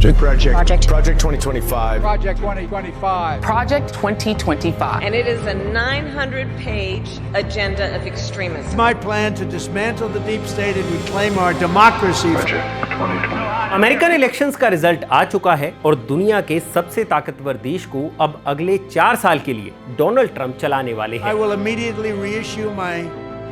Project. Project 2025. Project 2025. Project 2025. And it is a 900-page agenda of extremism. It's my plan to dismantle the deep state and reclaim our democracy. American elections का result आ चुका है और दुनिया के सबसे ताकतवर देश को अब अगले 4 साल के लिए डोनाल्ड ट्रंप चलाने वाले हैं। I will immediately reissue my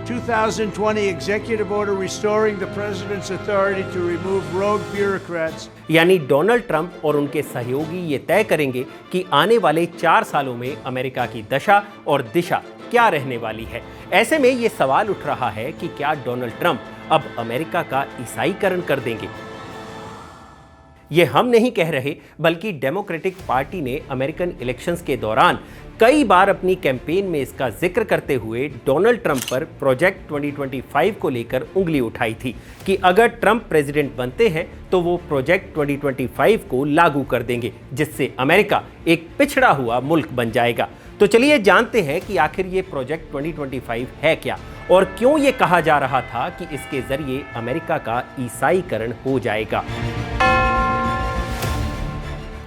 2020 executive order restoring the president's authority to remove rogue bureaucrats. यानी डोनाल्ड ट्रंप और उनके सहयोगी ये तय करेंगे कि आने वाले 4 सालों में अमेरिका की दशा और दिशा क्या रहने वाली है। ऐसे में ये सवाल उठ रहा है कि क्या डोनाल्ड ट्रंप अब अमेरिका का ईसाईकरण कर देंगे। ये हम नहीं कह रहे, बल्कि डेमोक्रेटिक पार्टी ने अमेरिकन इलेक्शंस के दौरान कई बार अपनी कैंपेन में इसका जिक्र करते हुए डोनाल्ड ट्रंप पर प्रोजेक्ट 2025 को लेकर उंगली उठाई थी कि अगर ट्रंप प्रेसिडेंट बनते हैं तो वो प्रोजेक्ट 2025 को लागू कर देंगे, जिससे अमेरिका एक पिछड़ा हुआ मुल्क बन जाएगा। तो चलिए जानते हैं कि आखिर ये प्रोजेक्ट 2025 है क्या और क्यों ये कहा जा रहा था कि इसके जरिए अमेरिका का ईसाईकरण हो जाएगा।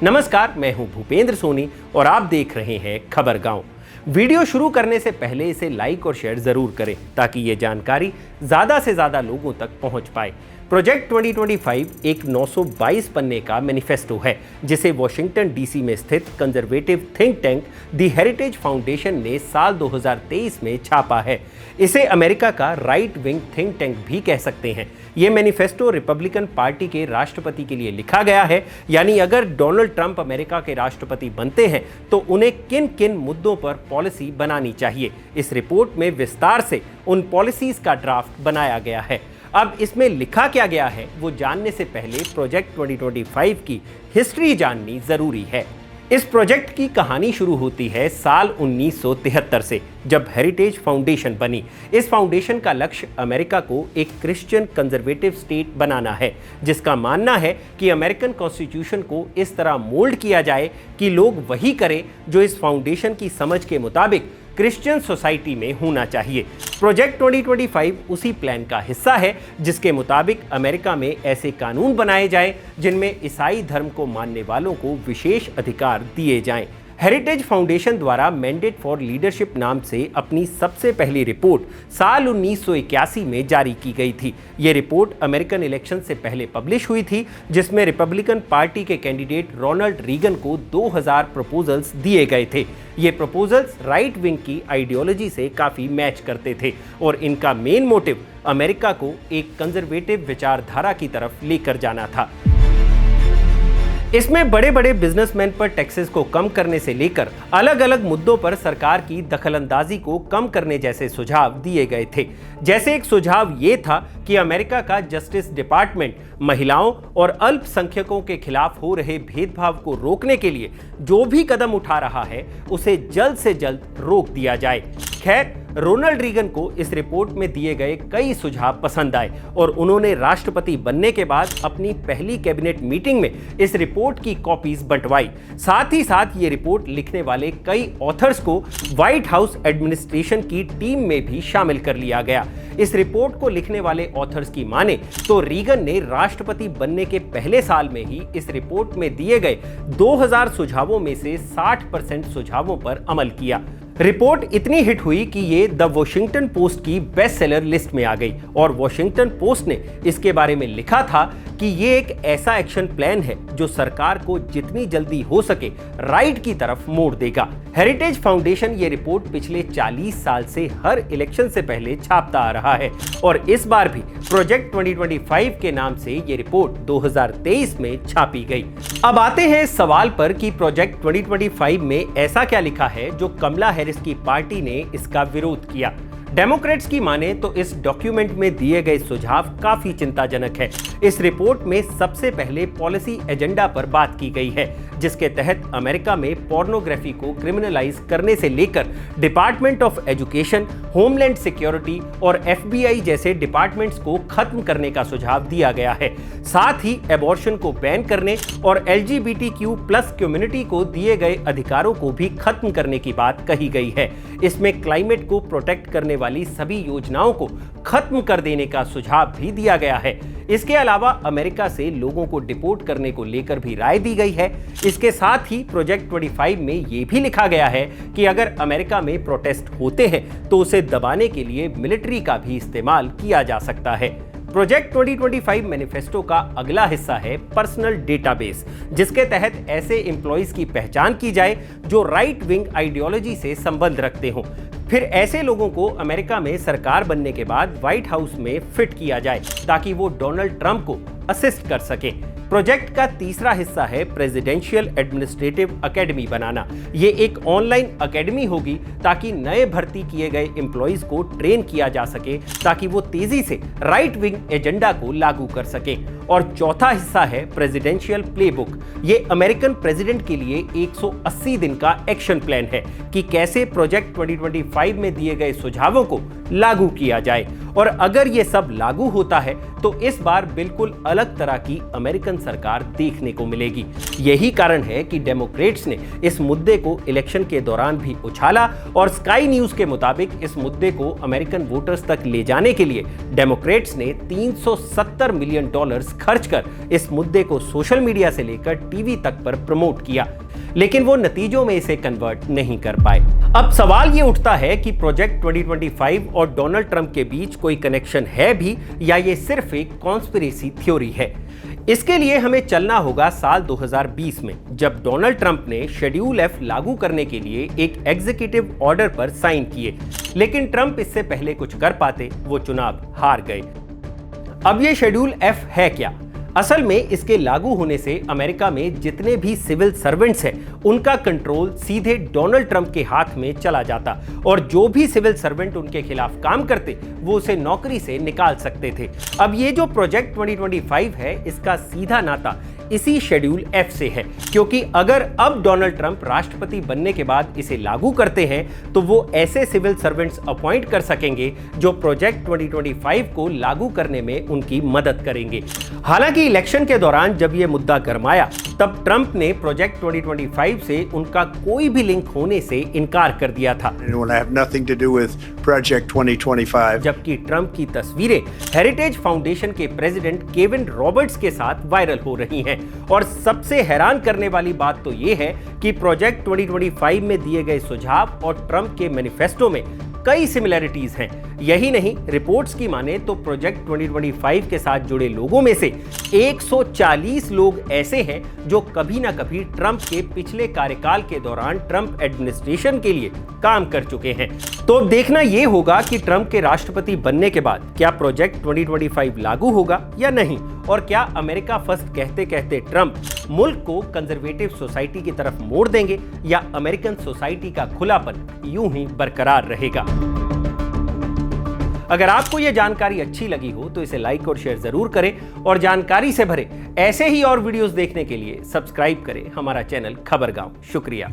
नमस्कार, मैं हूं भूपेंद्र सोनी और आप देख रहे हैं खबर गांव। वीडियो शुरू करने से पहले इसे लाइक और शेयर जरूर करें ताकि ये जानकारी ज्यादा से ज्यादा लोगों तक पहुंच पाए। प्रोजेक्ट 2025 एक 922 पन्ने का मैनिफेस्टो है जिसे वॉशिंगटन डीसी में स्थित conservative think tank the heritage foundation ने साल 2023 में छापा है। इसे अमेरिका का राइट विंग थिंक टैंक भी कह सकते हैं। यह मैनिफेस्टो रिपब्लिकन पार्टी के राष्ट्रपति के लिए लिखा गया है, यानी अगर डोनाल्ड ट्रंप अमेरिका के राष्ट्रपति बनते हैं तो उन्हें किन किन मुद्दों पर पॉलिसी बनानी चाहिए। इस रिपोर्ट में विस्तार से उन पॉलिसीज का ड्राफ्ट बनाया गया है। अब इसमें लिखा क्या गया है वो जानने से पहले प्रोजेक्ट 2025 की हिस्ट्री जाननी जरूरी है। इस प्रोजेक्ट की कहानी शुरू होती है साल 1973 से, जब हेरिटेज फाउंडेशन बनी। इस फाउंडेशन का लक्ष्य अमेरिका को एक क्रिश्चियन कंजर्वेटिव स्टेट बनाना है, जिसका मानना है कि अमेरिकन कॉन्स्टिट्यूशन को इस तरह मोल्ड किया जाए कि लोग वही करें जो इस फाउंडेशन की समझ के मुताबिक क्रिश्चियन सोसाइटी में होना चाहिए। प्रोजेक्ट 2025 उसी प्लान का हिस्सा है जिसके मुताबिक अमेरिका में ऐसे कानून बनाए जाएं जिनमें ईसाई धर्म को मानने वालों को विशेष अधिकार दिए जाएं। हेरिटेज फाउंडेशन द्वारा मैंडेट फॉर लीडरशिप नाम से अपनी सबसे पहली रिपोर्ट साल 1981 में जारी की गई थी। ये रिपोर्ट अमेरिकन इलेक्शन से पहले पब्लिश हुई थी, जिसमें रिपब्लिकन पार्टी के कैंडिडेट रोनाल्ड रीगन को 2000 प्रपोजल्स दिए गए थे। ये प्रपोजल्स राइट विंग की आइडियोलॉजी से काफ़ी मैच करते थे और इनका मेन मोटिव अमेरिका को एक कंजर्वेटिव विचारधारा की तरफ लेकर जाना था। इसमें बड़े बड़े बिजनेसमैन पर टैक्सेस को कम करने से लेकर अलग अलग मुद्दों पर सरकार की दखलंदाजी को कम करने जैसे सुझाव दिए गए थे। जैसे एक सुझाव ये था कि अमेरिका का जस्टिस डिपार्टमेंट महिलाओं और अल्पसंख्यकों के खिलाफ हो रहे भेदभाव को रोकने के लिए जो भी कदम उठा रहा है उसे जल्द से जल्द रोक दिया जाए। खैर, रोनाल्ड रीगन को इस रिपोर्ट में दिए गए कई सुझाव पसंद आए और उन्होंने राष्ट्रपति बनने के बाद अपनी पहली कैबिनेट मीटिंग में इस रिपोर्ट की कॉपीज बंटवाई। साथ ही साथ ये रिपोर्ट लिखने वाले कई ऑथर्स को व्हाइट हाउस एडमिनिस्ट्रेशन की टीम में भी शामिल कर लिया गया। इस रिपोर्ट को लिखने वाले ऑथर्स की माने तो रीगन ने राष्ट्रपति बनने के पहले साल में ही इस रिपोर्ट में दिए गए 2000 सुझावों में से 60% सुझावों पर अमल किया। रिपोर्ट इतनी हिट हुई कि ये द वॉशिंगटन पोस्ट की बेस्ट सेलर लिस्ट में आ गई और वॉशिंगटन पोस्ट ने इसके बारे में लिखा था कि ये एक ऐसा एक्शन प्लान है जो सरकार को जितनी जल्दी हो सके राइट की तरफ मोड़ देगा। हेरिटेज फाउंडेशन ये रिपोर्ट पिछले 40 साल से हर इलेक्शन से पहले छापता आ रहा है और इस बार भी प्रोजेक्ट 2025 के नाम से ये रिपोर्ट 2023 में छापी गई। अब आते हैं इस सवाल पर कि प्रोजेक्ट 2025 में ऐसा क्या लिखा है जो कमला हैरिस की पार्टी ने इसका विरोध किया। डेमोक्रेट्स की माने तो इस डॉक्यूमेंट में दिए गए सुझाव काफी चिंताजनक है। इस रिपोर्ट में सबसे पहले पॉलिसी एजेंडा पर बात की गई है, जिसके तहत अमेरिका में पोर्नोग्राफी को क्रिमिनलाइज करने से लेकर department of education, homeland security और FBI जैसे डिपार्टमेंट्स को खत्म करने का सुझाव दिया गया है। साथ ही एबॉर्शन को बैन करने और LGBTQ+ कम्युनिटी को दिए गए अधिकारों को भी खत्म करने की बात कही गई है। इसमें क्लाइमेट को प्रोटेक्ट करने वाली सभी योजनाओं को खत्म कर देने का सुझाव भी दिया गया है। इसके अलावा अमेरिका से लोगों को डिपोर्ट करने को लेकर भी राय दी गई है। इसके साथ ही प्रोजेक्ट 25 में यह भी लिखा गया है कि अगर अमेरिका में प्रोटेस्ट होते हैं तो उसे दबाने के लिए मिलिट्री का भी इस्तेमाल किया जा सकता है। प्रोजेक्ट 2025 मैनिफेस्टो का अगला हिस्सा है पर्सनल डेटाबेस, जिसके तहत ऐसे एम्प्लॉइज की पहचान की जाए जो राइट विंग आइडियोलॉजी से संबंध रखते हों। फिर ऐसे लोगों को अमेरिका में सरकार बनने के बाद व्हाइट हाउस में फिट किया जाए ताकि वो डोनाल्ड ट्रंप को असिस्ट कर सके। प्रोजेक्ट का तीसरा हिस्सा है प्रेसिडेंशियल एडमिनिस्ट्रेटिव एकेडमी बनाना। ये एक ऑनलाइन एकेडमी होगी ताकि नए भर्ती किए गए एम्प्लॉइज को ट्रेन किया जा सके ताकि वो तेजी से राइट विंग एजेंडा को लागू कर सके। और चौथा हिस्सा है प्रेसिडेंशियल प्लेबुक। ये अमेरिकन प्रेसिडेंट के लिए 180 दिन का एक्शन प्लान है कि कैसे प्रोजेक्ट 2025 में दिए गए सुझावों को लागू किया जाए। और अगर ये सब लागू होता है तो इस बार बिल्कुल अलग तरह की अमेरिकन सरकार देखने को मिलेगी। यही कारण है कि डेमोक्रेट्स ने इस मुद्दे को इलेक्शन के दौरान भी उछाला और स्काई न्यूज के मुताबिक इस मुद्दे को अमेरिकन वोटर्स तक ले जाने के लिए डेमोक्रेट्स ने $370 मिलियन खर्च कर इस मुद्दे को सोशल मीडिया से लेकर टीवी तक पर प्रमोट किया, लेकिन वो नतीजों में इसे कन्वर्ट नहीं कर पाए। अब सवाल ये उठता है कि प्रोजेक्ट 2025 और डोनाल्ड ट्रंप के बीच कोई कनेक्शन है भी या ये सिर्फ एक कॉन्स्पिरेसी थ्योरी है। इसके लिए हमें चलना होगा साल 2020 में, जब डोनाल्ड ट्रंप ने शेड्यूल F लागू करने के लिए एक एग्जीक्यूटिव ऑर्डर पर साइन किए, लेकिन ट्रंप इससे पहले कुछ कर पाते, वो चुनाव हार गए। अब ये शेड्यूल F है क्या? असल में इसके लागू होने से अमेरिका में जितने भी सिविल सर्वेंट्स हैं उनका कंट्रोल सीधे डोनाल्ड ट्रंप के हाथ में चला जाता और जो भी सिविल सर्वेंट उनके खिलाफ काम करते वो उसे नौकरी से निकाल सकते थे। अब ये जो प्रोजेक्ट 2025 है इसका सीधा नाता इसी शेड्यूल F से है, क्योंकि अगर अब डोनाल्ड ट्रंप राष्ट्रपति बनने के बाद इसे लागू करते हैं तो वो ऐसे सिविल सर्वेंट्स अपॉइंट कर सकेंगे जो प्रोजेक्ट 2025 को लागू करने में उनकी मदद करेंगे। हालांकि इलेक्शन के दौरान जब ये मुद्दा गरमाया तब ट्रंप ने प्रोजेक्ट 2025 से उनका कोई भी लिंक होने से इनकार कर दिया था। जबकि ट्रंप की तस्वीरें हेरिटेज फाउंडेशन के प्रेसिडेंट केविन रॉबर्ट्स के साथ वायरल हो रही हैं। और सबसे हैरान करने वाली बात तो यह है कि प्रोजेक्ट 2025 में दिए गए सुझाव और ट्रंप के मैनिफेस्टो में कई सिमिलरिटीज हैं। यही नहीं, रिपोर्ट्स की माने तो प्रोजेक्ट 2025 के साथ जुड़े लोगों में से 140 लोग ऐसे हैं जो कभी ना कभी ट्रंप के पिछले कार्यकाल के दौरान ट्रंप एडमिनिस्ट्रेशन के लिए काम कर चुके हैं। तो अब देखना यह होगा कि ट्रंप के राष्ट्रपति बनने के बाद क्या प्रोजेक्ट 2025 लागू होगा या नहीं, और क्या अमेरिका फर्स्ट कहते कहते ट्रंप मुल्क को कंजर्वेटिव सोसाइटी की तरफ मोड़ देंगे या अमेरिकन सोसाइटी का खुलापन यूं ही बरकरार रहेगा। अगर आपको यह जानकारी अच्छी लगी हो तो इसे लाइक और शेयर जरूर करें और जानकारी से भरे ऐसे ही और वीडियोस देखने के लिए सब्सक्राइब करें हमारा चैनल खबरगांव। शुक्रिया।